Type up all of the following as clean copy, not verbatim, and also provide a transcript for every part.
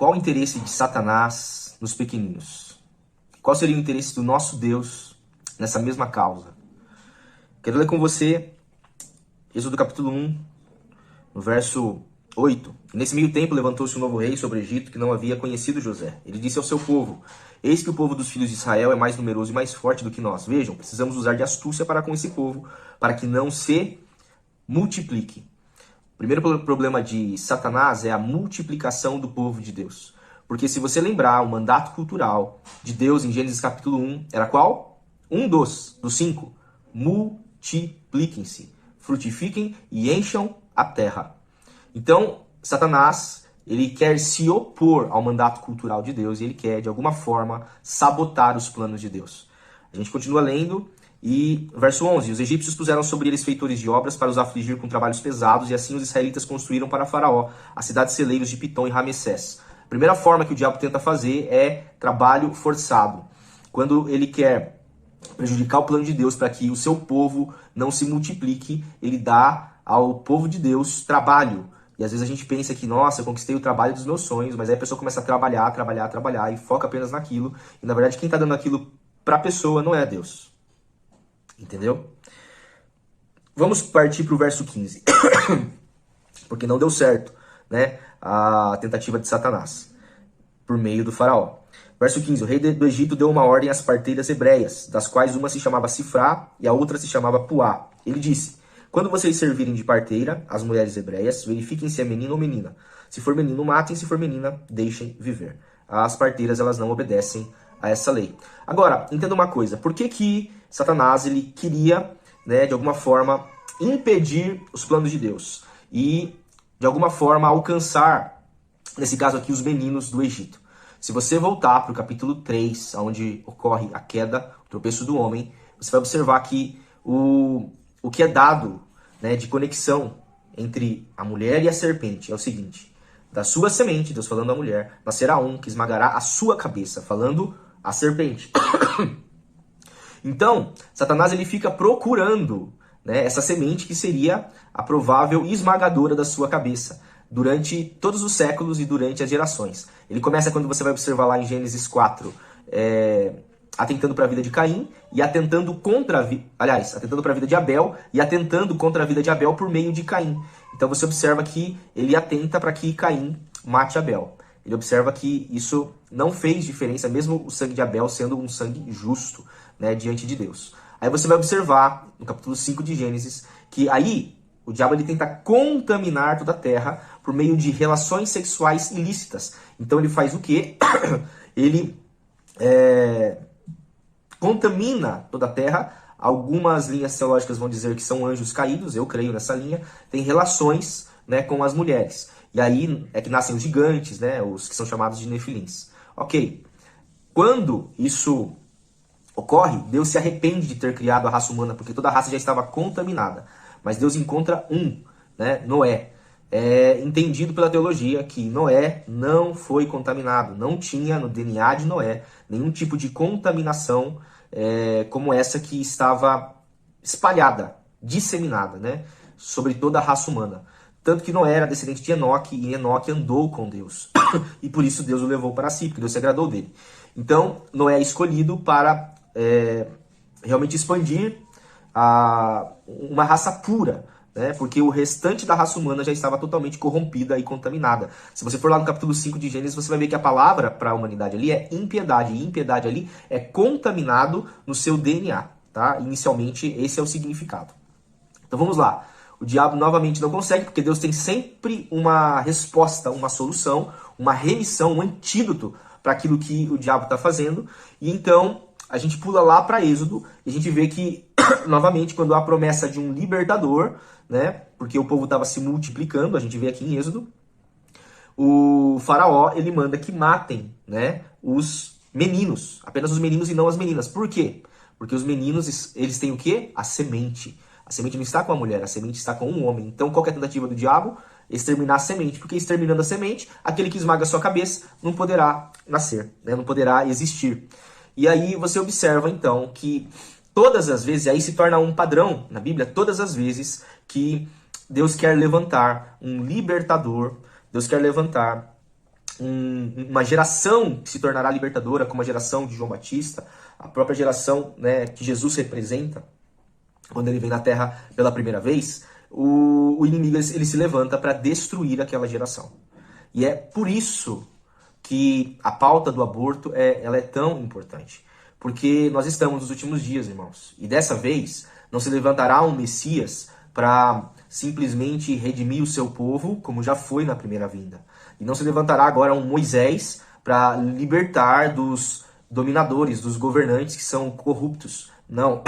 qual o interesse de Satanás nos pequeninos? Qual seria o interesse do nosso Deus nessa mesma causa? Quero ler com você Êxodo capítulo 1, no verso 8. Nesse meio tempo levantou-se um novo rei sobre o Egito que não havia conhecido José. Ele disse ao seu povo: eis que o povo dos filhos de Israel é mais numeroso e mais forte do que nós. Vejam, precisamos usar de astúcia para com esse povo, para que não se multiplique. O primeiro problema de Satanás é a multiplicação do povo de Deus. Porque se você lembrar, o mandato cultural de Deus em Gênesis capítulo 1 era qual? Um dos 5. Multipliquem-se, frutifiquem e encham a terra. Então, Satanás, ele quer se opor ao mandato cultural de Deus e ele quer, de alguma forma, sabotar os planos de Deus. A gente continua lendo e verso 11. Os egípcios puseram sobre eles feitores de obras para os afligir com trabalhos pesados e assim os israelitas construíram para Faraó as cidades celeiros de Pitom e Ramessés. A primeira forma que o diabo tenta fazer é trabalho forçado. Quando ele quer prejudicar o plano de Deus para que o seu povo não se multiplique, ele dá ao povo de Deus trabalho. E às vezes a gente pensa que, nossa, eu conquistei o trabalho dos meus sonhos, mas aí a pessoa começa a trabalhar e foca apenas naquilo. E na verdade quem está dando aquilo para a pessoa não é Deus. Entendeu? Vamos partir para o verso 15. Porque não deu certo, né, a tentativa de Satanás por meio do faraó. Verso 15. O rei do Egito deu uma ordem às parteiras hebreias, das quais uma se chamava Sifrá e a outra se chamava Puá. Ele disse: quando vocês servirem de parteira, as mulheres hebreias, verifiquem se é menino ou menina. Se for menino, matem. Se for menina, deixem viver. As parteiras, elas não obedecem a essa lei. Agora, entenda uma coisa. Por que Satanás ele queria, né, de alguma forma, impedir os planos de Deus? E, de alguma forma, alcançar, nesse caso aqui, os meninos do Egito. Se você voltar para o capítulo 3, onde ocorre a queda, o tropeço do homem, você vai observar que o que é dado, né, de conexão entre a mulher e a serpente é o seguinte: da sua semente, Deus falando à mulher, nascerá um que esmagará a sua cabeça, falando a serpente. Então, Satanás ele fica procurando, né, essa semente que seria a provável esmagadora da sua cabeça durante todos os séculos e durante as gerações. Ele começa quando você vai observar lá em Gênesis 4, atentando para a vida de Caim e atentando atentando para a vida de Abel e atentando contra a vida de Abel por meio de Caim. Então você observa que ele atenta para que Caim mate Abel. Ele observa que isso não fez diferença, mesmo o sangue de Abel sendo um sangue justo, né, diante de Deus. Aí você vai observar, no capítulo 5 de Gênesis, que aí o diabo ele tenta contaminar toda a terra por meio de relações sexuais ilícitas. Então ele faz o quê? Ele contamina toda a terra. Algumas linhas teológicas vão dizer que são anjos caídos, eu creio nessa linha. Tem relações, né, com as mulheres. E aí é que nascem os gigantes, né, os que são chamados de nefilins. Ok. Quando isso ocorre, Deus se arrepende de ter criado a raça humana, porque toda a raça já estava contaminada. Mas Deus encontra né, Noé. É entendido pela teologia que Noé não foi contaminado. Não tinha no DNA de Noé nenhum tipo de contaminação como essa que estava espalhada, disseminada, né, sobre toda a raça humana. Tanto que Noé era descendente de Enoque e Enoque andou com Deus. E por isso Deus o levou para si, porque Deus se agradou dele. Então Noé é escolhido para realmente expandir uma raça pura, né? Porque o restante da raça humana já estava totalmente corrompida e contaminada. Se você for lá no capítulo 5 de Gênesis, você vai ver que a palavra para a humanidade ali é impiedade. E impiedade ali é contaminado no seu DNA. Tá? Inicialmente, esse é o significado. Então vamos lá. O diabo novamente não consegue, porque Deus tem sempre uma resposta, uma solução, uma remissão, um antídoto para aquilo que o diabo está fazendo. E então a gente pula lá para Êxodo e a gente vê que, novamente, quando há a promessa de um libertador, né, porque o povo estava se multiplicando, a gente vê aqui em Êxodo, o faraó ele manda que matem, né, os meninos, apenas os meninos e não as meninas. Por quê? Porque os meninos, eles têm o quê? A semente. A semente não está com a mulher, a semente está com um homem. Então qual que é a tentativa do diabo? Exterminar a semente, porque exterminando a semente, aquele que esmaga a sua cabeça não poderá nascer, né, não poderá existir. E aí você observa então que todas as vezes, e aí se torna um padrão na Bíblia, todas as vezes que Deus quer levantar um libertador, Deus quer levantar uma geração que se tornará libertadora, como a geração de João Batista, a própria geração, né, que Jesus representa, quando ele vem na Terra pela primeira vez, o inimigo ele se levanta para destruir aquela geração. E é por isso que a pauta do aborto ela é tão importante. Porque nós estamos nos últimos dias, irmãos. E dessa vez não se levantará um Messias para simplesmente redimir o seu povo, como já foi na primeira vinda. E não se levantará agora um Moisés para libertar dos dominadores, dos governantes que são corruptos. Não,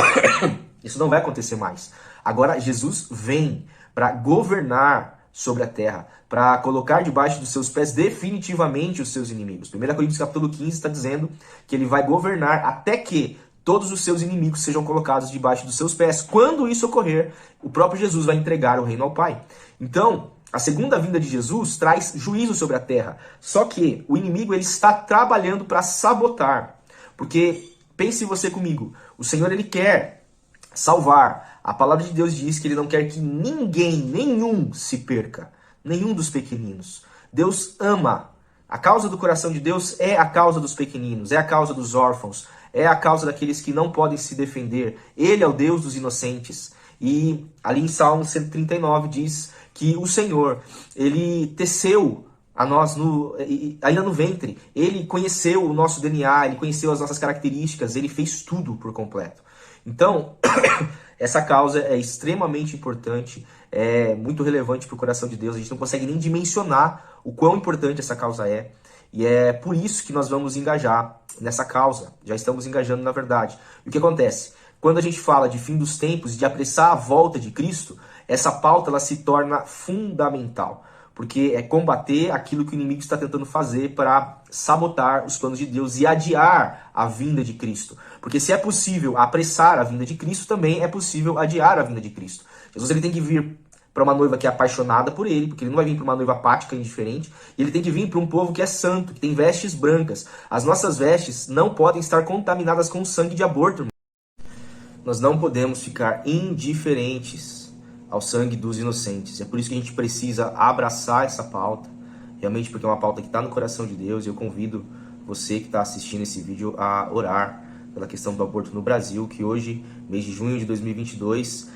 isso não vai acontecer mais. Agora Jesus vem para governar sobre a terra, para colocar debaixo dos seus pés definitivamente os seus inimigos. 1 Coríntios capítulo 15 está dizendo que ele vai governar até que todos os seus inimigos sejam colocados debaixo dos seus pés. Quando isso ocorrer, o próprio Jesus vai entregar o reino ao Pai. Então, a segunda vinda de Jesus traz juízo sobre a terra. Só que o inimigo ele está trabalhando para sabotar. Porque, pense você comigo, o Senhor ele quer salvar. A palavra de Deus diz que ele não quer que ninguém, nenhum se perca. Nenhum dos pequeninos. Deus ama. A causa do coração de Deus é a causa dos pequeninos, é a causa dos órfãos, é a causa daqueles que não podem se defender. Ele é o Deus dos inocentes. E ali em Salmo 139 diz que o Senhor, ele teceu a nós ainda no ventre. Ele conheceu o nosso DNA, ele conheceu as nossas características, ele fez tudo por completo. Então, essa causa é extremamente importante, é muito relevante para o coração de Deus. A gente não consegue nem dimensionar o quão importante essa causa é. E é por isso que nós vamos engajar nessa causa. Já estamos engajando, na verdade. E o que acontece? Quando a gente fala de fim dos tempos e de apressar a volta de Cristo, essa pauta ela se torna fundamental. Porque é combater aquilo que o inimigo está tentando fazer para sabotar os planos de Deus e adiar a vinda de Cristo. Porque se é possível apressar a vinda de Cristo, também é possível adiar a vinda de Cristo. Jesus ele tem que vir para uma noiva que é apaixonada por ele, porque ele não vai vir para uma noiva apática e indiferente, e ele tem que vir para um povo que é santo, que tem vestes brancas. As nossas vestes não podem estar contaminadas com o sangue de aborto, irmão. Nós não podemos ficar indiferentes ao sangue dos inocentes. É por isso que a gente precisa abraçar essa pauta, realmente porque é uma pauta que está no coração de Deus. E eu convido você que está assistindo esse vídeo a orar pela questão do aborto no Brasil, que hoje, mês de junho de 2022,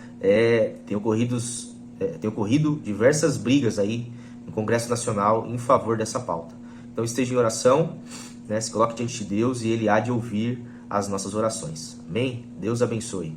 tem ocorrido diversas brigas aí no Congresso Nacional em favor dessa pauta. Então esteja em oração, né, se coloque diante de Deus e Ele há de ouvir as nossas orações. Amém? Deus abençoe.